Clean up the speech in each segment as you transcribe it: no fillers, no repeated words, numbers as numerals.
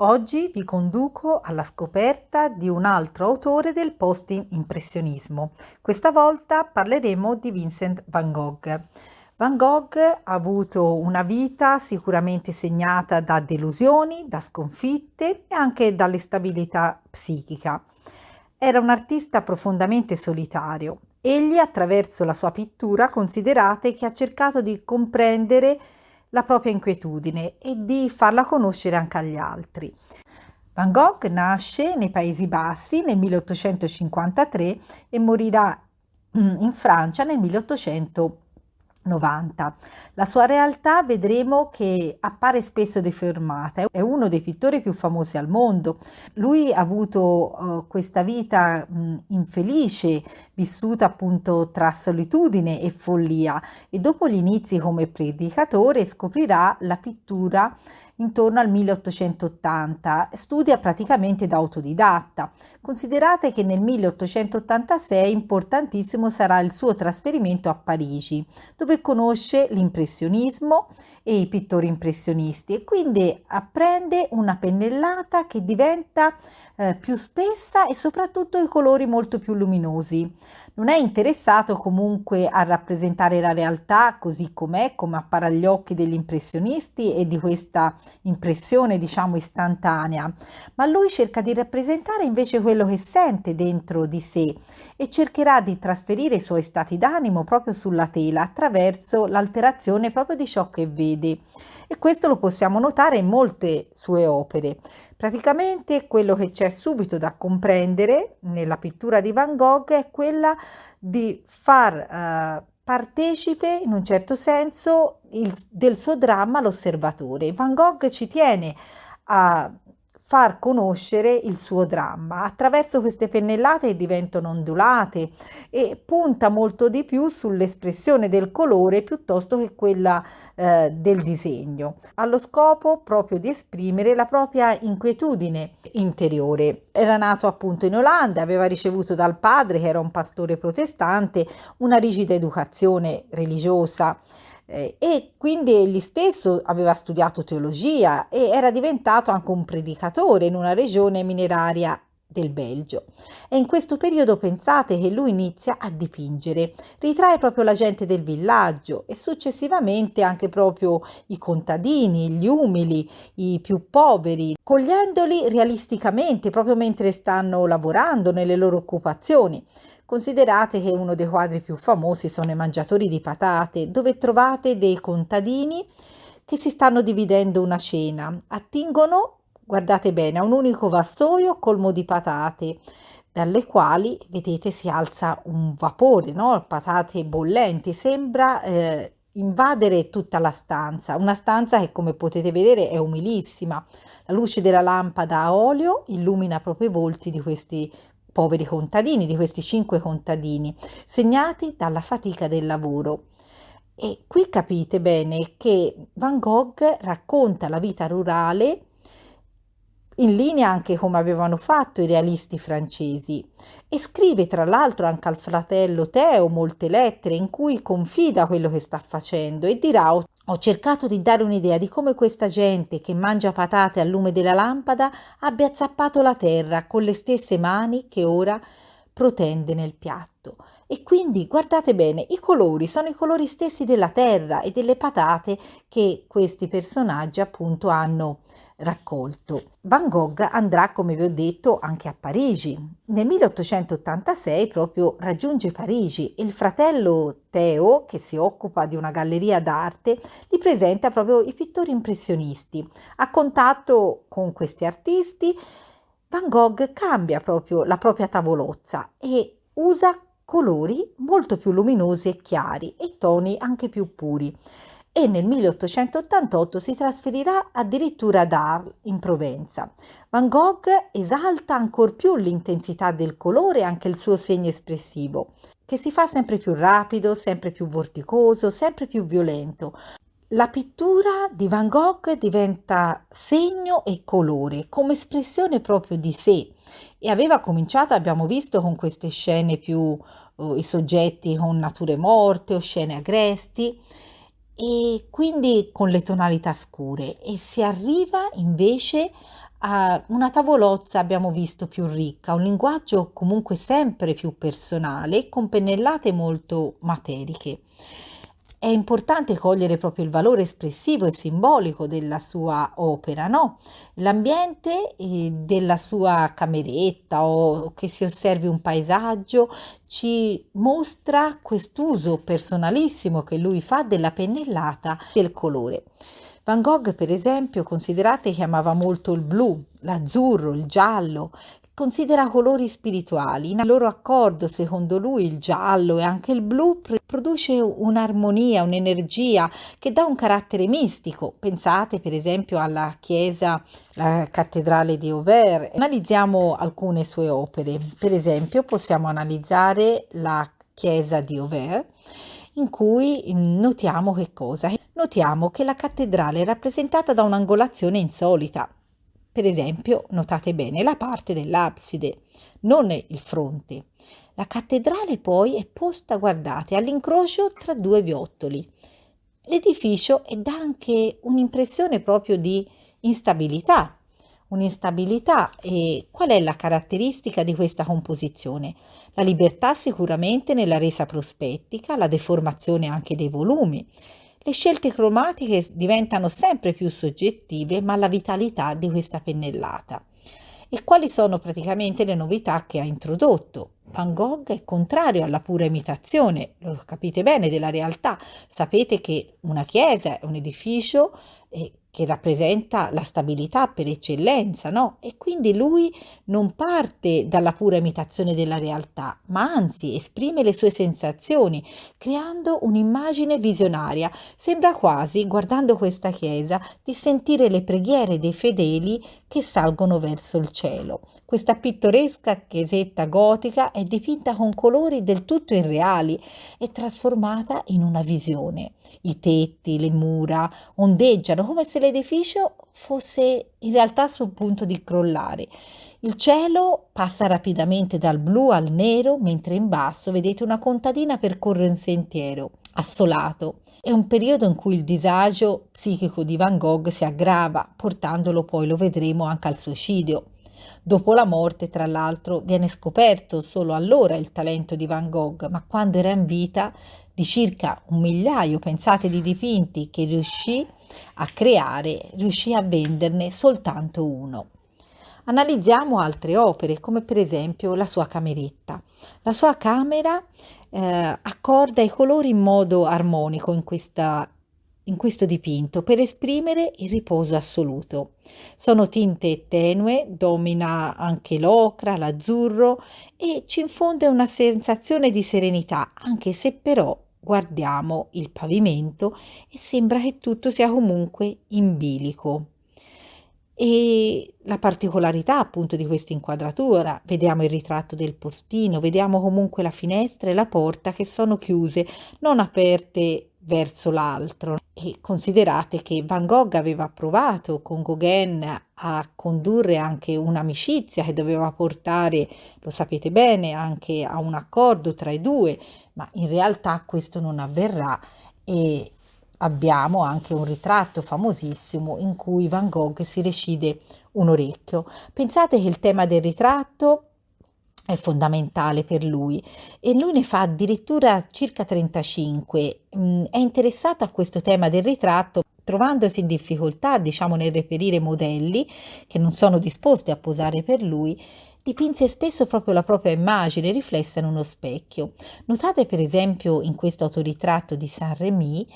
Oggi vi conduco alla scoperta di un altro autore del post-impressionismo. Questa volta parleremo di Vincent van Gogh. Van Gogh ha avuto una vita sicuramente segnata da delusioni, da sconfitte e anche dall'instabilità psichica. Era un artista profondamente solitario. Egli, attraverso la sua pittura, considerate che ha cercato di comprendere la propria inquietudine e di farla conoscere anche agli altri. Van Gogh nasce nei Paesi Bassi nel 1853 e morirà in Francia nel 1890. La sua realtà vedremo che appare spesso deformata, è uno dei pittori più famosi al mondo. Lui ha avuto questa vita infelice, vissuta appunto tra solitudine e follia, e dopo gli inizi come predicatore scoprirà la pittura intorno al 1880, studia praticamente da autodidatta. Considerate che nel 1886 importantissimo sarà il suo trasferimento a Parigi, dove conosce l'impressionismo e i pittori impressionisti e quindi apprende una pennellata che diventa più spessa e soprattutto i colori molto più luminosi. Non è interessato comunque a rappresentare la realtà così com'è, come appare agli occhi degli impressionisti e di questa impressione, diciamo, istantanea, ma lui cerca di rappresentare invece quello che sente dentro di sé e cercherà di trasferire i suoi stati d'animo proprio sulla tela attraverso l'alterazione proprio di ciò che vede. E questo lo possiamo notare in molte sue opere. Praticamente quello che c'è subito da comprendere nella pittura di Van Gogh è quella di far partecipe in un certo senso del suo dramma l'osservatore. Van Gogh ci tiene a far conoscere il suo dramma attraverso queste pennellate che diventano ondulate e punta molto di più sull'espressione del colore piuttosto che quella del disegno, allo scopo proprio di esprimere la propria inquietudine interiore. Era nato appunto in Olanda, aveva ricevuto dal padre, che era un pastore protestante, una rigida educazione religiosa. E quindi egli stesso aveva studiato teologia e era diventato anche un predicatore in una regione mineraria del Belgio. E in questo periodo pensate che lui inizia a dipingere, ritrae proprio la gente del villaggio e successivamente anche proprio i contadini, gli umili, i più poveri, cogliendoli realisticamente proprio mentre stanno lavorando nelle loro occupazioni. Considerate che uno dei quadri più famosi sono I mangiatori di patate, dove trovate dei contadini che si stanno dividendo una cena. Attingono, guardate bene, a un unico vassoio colmo di patate, dalle quali, vedete, si alza un vapore, no? Patate bollenti, sembra invadere tutta la stanza, una stanza che come potete vedere è umilissima. La luce della lampada a olio illumina proprio i volti di questi poveri contadini, di questi 5 contadini, segnati dalla fatica del lavoro. E qui capite bene che Van Gogh racconta la vita rurale in linea anche come avevano fatto i realisti francesi e scrive tra l'altro anche al fratello Teo molte lettere in cui confida quello che sta facendo e dirà: ho cercato di dare un'idea di come questa gente che mangia patate al lume della lampada abbia zappato la terra con le stesse mani che ora protende nel piatto. E quindi guardate bene, i colori sono i colori stessi della terra e delle patate che questi personaggi appunto hanno raccolto. Van Gogh andrà, come vi ho detto, anche a Parigi. Nel 1886 proprio raggiunge Parigi e il fratello Teo, che si occupa di una galleria d'arte, gli presenta proprio i pittori impressionisti. A contatto con questi artisti, Van Gogh cambia proprio la propria tavolozza e usa colori molto più luminosi e chiari e toni anche più puri. E nel 1888 si trasferirà addirittura ad Arles, in Provenza. Van Gogh esalta ancor più l'intensità del colore e anche il suo segno espressivo, che si fa sempre più rapido, sempre più vorticoso, sempre più violento. La pittura di Van Gogh diventa segno e colore, come espressione proprio di sé, e aveva cominciato, abbiamo visto, con queste scene più i soggetti con nature morte o scene agresti, e quindi con le tonalità scure, e si arriva invece una tavolozza abbiamo visto più ricca, un linguaggio comunque sempre più personale, con pennellate molto materiche. È importante cogliere proprio il valore espressivo e simbolico della sua opera, no? L'ambiente della sua cameretta o che si osservi un paesaggio ci mostra quest'uso personalissimo che lui fa della pennellata del colore. Van Gogh, per esempio, considerate che amava molto il blu, l'azzurro, il giallo, considera colori spirituali. In loro accordo, secondo lui, il giallo e anche il blu produce un'armonia, un'energia che dà un carattere mistico. Pensate per esempio alla chiesa, la cattedrale di Auvers. Analizziamo alcune sue opere. Per esempio possiamo analizzare la chiesa di Auvers, in cui notiamo che cosa? Notiamo che la cattedrale è rappresentata da un'angolazione insolita. Per esempio, notate bene la parte dell'abside, non il fronte. La cattedrale poi è posta, guardate, all'incrocio tra due viottoli. L'edificio dà anche un'impressione proprio di instabilità. Un'instabilità. E qual è la caratteristica di questa composizione? La libertà sicuramente nella resa prospettica, la deformazione anche dei volumi. Le scelte cromatiche diventano sempre più soggettive, ma la vitalità di questa pennellata. E quali sono praticamente le novità che ha introdotto? Van Gogh è contrario alla pura imitazione, lo capite bene, della realtà. Sapete che una chiesa è un edificio che rappresenta la stabilità per eccellenza, no? E quindi lui non parte dalla pura imitazione della realtà, ma anzi esprime le sue sensazioni, creando un'immagine visionaria. Sembra quasi, guardando questa chiesa, di sentire le preghiere dei fedeli che salgono verso il cielo. Questa pittoresca chiesetta gotica è dipinta con colori del tutto irreali e trasformata in una visione. I tetti, le mura ondeggiano come se l'edificio fosse in realtà sul punto di crollare. Il cielo passa rapidamente dal blu al nero, mentre in basso vedete una contadina percorre un sentiero assolato. È un periodo in cui il disagio psichico di Van Gogh si aggrava, portandolo poi, lo vedremo, anche al suicidio. Dopo la morte, tra l'altro, viene scoperto solo allora il talento di Van Gogh, ma quando era in vita di circa 1 migliaio, pensate, di dipinti che riuscì a creare, riuscì a venderne soltanto uno. Analizziamo altre opere, come per esempio la sua cameretta. La sua camera accorda i colori in modo armonico in questo dipinto per esprimere il riposo assoluto. Sono tinte tenue, domina anche l'ocra, l'azzurro e ci infonde una sensazione di serenità, anche se però guardiamo il pavimento e sembra che tutto sia comunque in bilico. E la particolarità appunto di questa inquadratura, vediamo il ritratto del postino, vediamo comunque la finestra e la porta che sono chiuse, non aperte verso l'altro. E considerate che Van Gogh aveva provato con Gauguin a condurre anche un'amicizia che doveva portare, lo sapete bene, anche a un accordo tra i due, ma in realtà questo non avverrà e abbiamo anche un ritratto famosissimo in cui Van Gogh si recide un orecchio. Pensate che il tema del ritratto è fondamentale per lui e lui ne fa addirittura circa 35. È interessato a questo tema del ritratto, trovandosi in difficoltà, diciamo, nel reperire modelli che non sono disposti a posare per lui. Dipinse spesso proprio la propria immagine riflessa in uno specchio. Notate per esempio in questo autoritratto di Saint-Rémy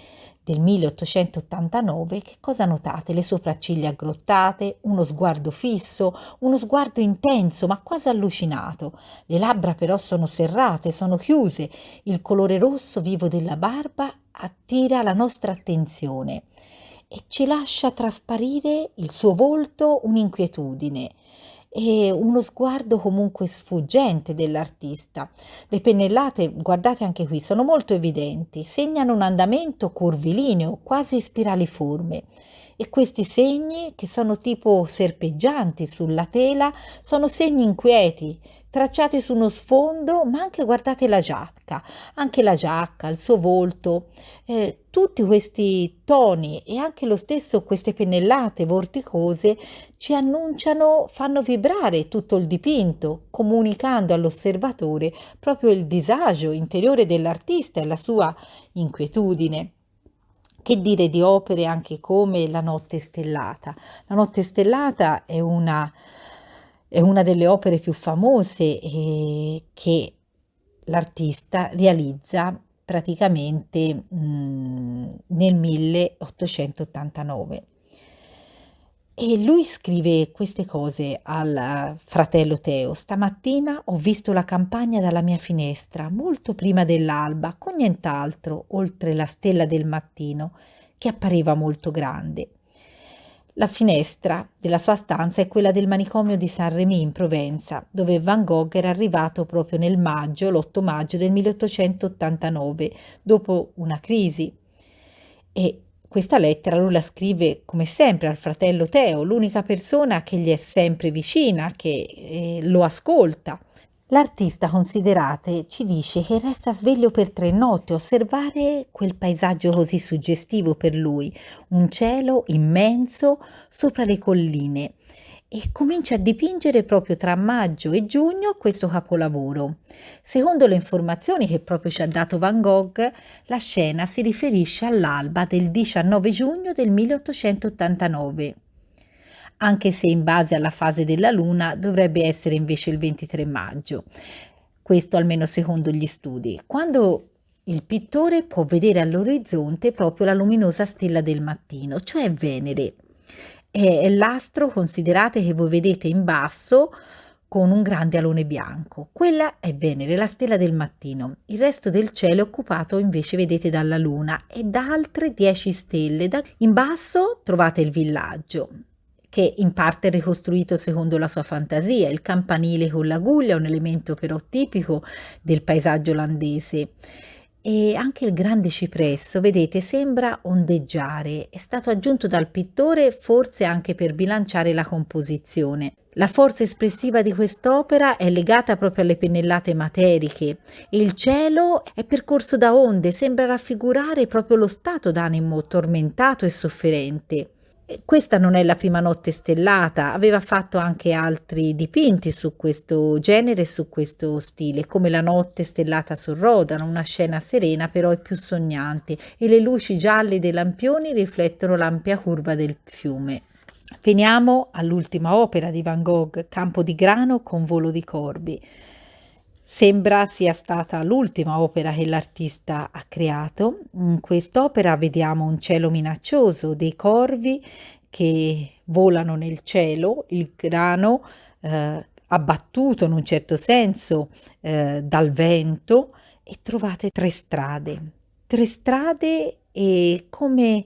del 1889 che cosa notate? Le sopracciglia aggrottate, uno sguardo fisso, uno sguardo intenso ma quasi allucinato. Le labbra però sono serrate, sono chiuse, il colore rosso vivo della barba attira la nostra attenzione e ci lascia trasparire il suo volto un'inquietudine e uno sguardo comunque sfuggente dell'artista. Le pennellate, guardate anche qui, sono molto evidenti, segnano un andamento curvilineo, quasi spiraliforme. e questi segni, che sono tipo serpeggianti sulla tela, sono segni inquieti, tracciati su uno sfondo, ma anche guardate anche la giacca, il suo volto, tutti questi toni e anche lo stesso queste pennellate vorticose ci annunciano, fanno vibrare tutto il dipinto, comunicando all'osservatore proprio il disagio interiore dell'artista e la sua inquietudine. Che dire di opere anche come La notte stellata? La notte stellata è una delle opere più famose che l'artista realizza praticamente nel 1889. E lui scrive queste cose al fratello Teo: stamattina ho visto la campagna dalla mia finestra, molto prima dell'alba, con nient'altro, oltre la stella del mattino, che appariva molto grande. La finestra della sua stanza è quella del manicomio di Saint-Rémy in Provenza, dove Van Gogh era arrivato proprio l'8 maggio del 1889, dopo una crisi. E questa lettera lui la scrive come sempre al fratello Teo, l'unica persona che gli è sempre vicina, che lo ascolta. L'artista, considerate, ci dice che resta sveglio per 3 notti a osservare quel paesaggio così suggestivo per lui, un cielo immenso sopra le colline, e comincia a dipingere proprio tra maggio e giugno questo capolavoro. Secondo le informazioni che proprio ci ha dato Van Gogh, la scena si riferisce all'alba del 19 giugno del 1889, anche se in base alla fase della luna dovrebbe essere invece il 23 maggio. Questo almeno secondo gli studi, quando il pittore può vedere all'orizzonte proprio la luminosa stella del mattino, cioè Venere. È l'astro, considerate, che voi vedete in basso con un grande alone bianco. Quella è Venere, la stella del mattino. Il resto del cielo è occupato invece, vedete, dalla luna e da altre 10 stelle. In basso trovate il villaggio, che in parte è ricostruito secondo la sua fantasia, il campanile con l'aguglia, un elemento però tipico del paesaggio olandese. E anche il grande cipresso, vedete, sembra ondeggiare, è stato aggiunto dal pittore forse anche per bilanciare la composizione. La forza espressiva di quest'opera è legata proprio alle pennellate materiche e il cielo è percorso da onde, sembra raffigurare proprio lo stato d'animo tormentato e sofferente. Questa non è la prima notte stellata, aveva fatto anche altri dipinti su questo genere e su questo stile, come La notte stellata sul Rodano, una scena serena però è più sognante e le luci gialle dei lampioni riflettono l'ampia curva del fiume. Veniamo all'ultima opera di Van Gogh, Campo di grano con volo di corvi. Sembra sia stata l'ultima opera che l'artista ha creato. In quest'opera vediamo un cielo minaccioso, dei corvi che volano nel cielo, il grano abbattuto in un certo senso dal vento, e trovate 3 strade e come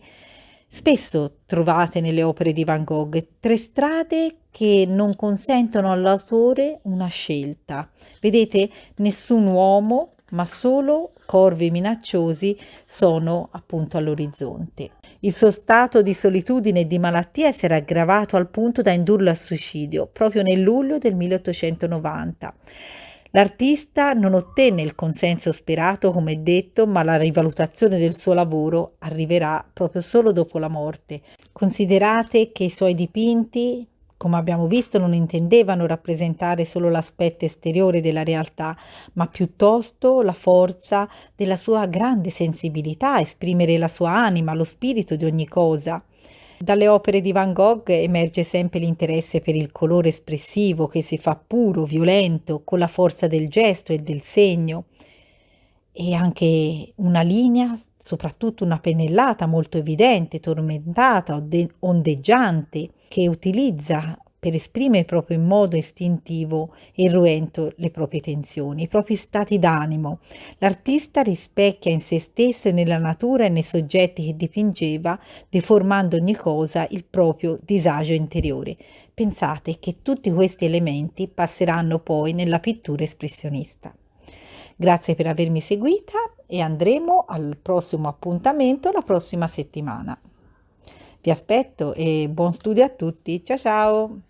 spesso trovate nelle opere di Van Gogh, 3 strade che non consentono all'autore una scelta. Vedete, nessun uomo, ma solo corvi minacciosi sono appunto all'orizzonte. Il suo stato di solitudine e di malattia si era aggravato al punto da indurlo al suicidio proprio nel luglio del 1890. L'artista non ottenne il consenso sperato, come detto, ma la rivalutazione del suo lavoro arriverà proprio solo dopo la morte. Considerate che i suoi dipinti, come abbiamo visto, non intendevano rappresentare solo l'aspetto esteriore della realtà, ma piuttosto la forza della sua grande sensibilità, esprimere la sua anima, lo spirito di ogni cosa. Dalle opere di Van Gogh emerge sempre l'interesse per il colore espressivo che si fa puro, violento, con la forza del gesto e del segno, e anche una linea, soprattutto una pennellata molto evidente, tormentata, ondeggiante, che utilizza per esprimere proprio in modo istintivo e irruento le proprie tensioni, i propri stati d'animo. L'artista rispecchia in se stesso e nella natura e nei soggetti che dipingeva, deformando ogni cosa il proprio disagio interiore. Pensate che tutti questi elementi passeranno poi nella pittura espressionista. Grazie per avermi seguita e andremo al prossimo appuntamento la prossima settimana. Vi aspetto e buon studio a tutti. Ciao ciao!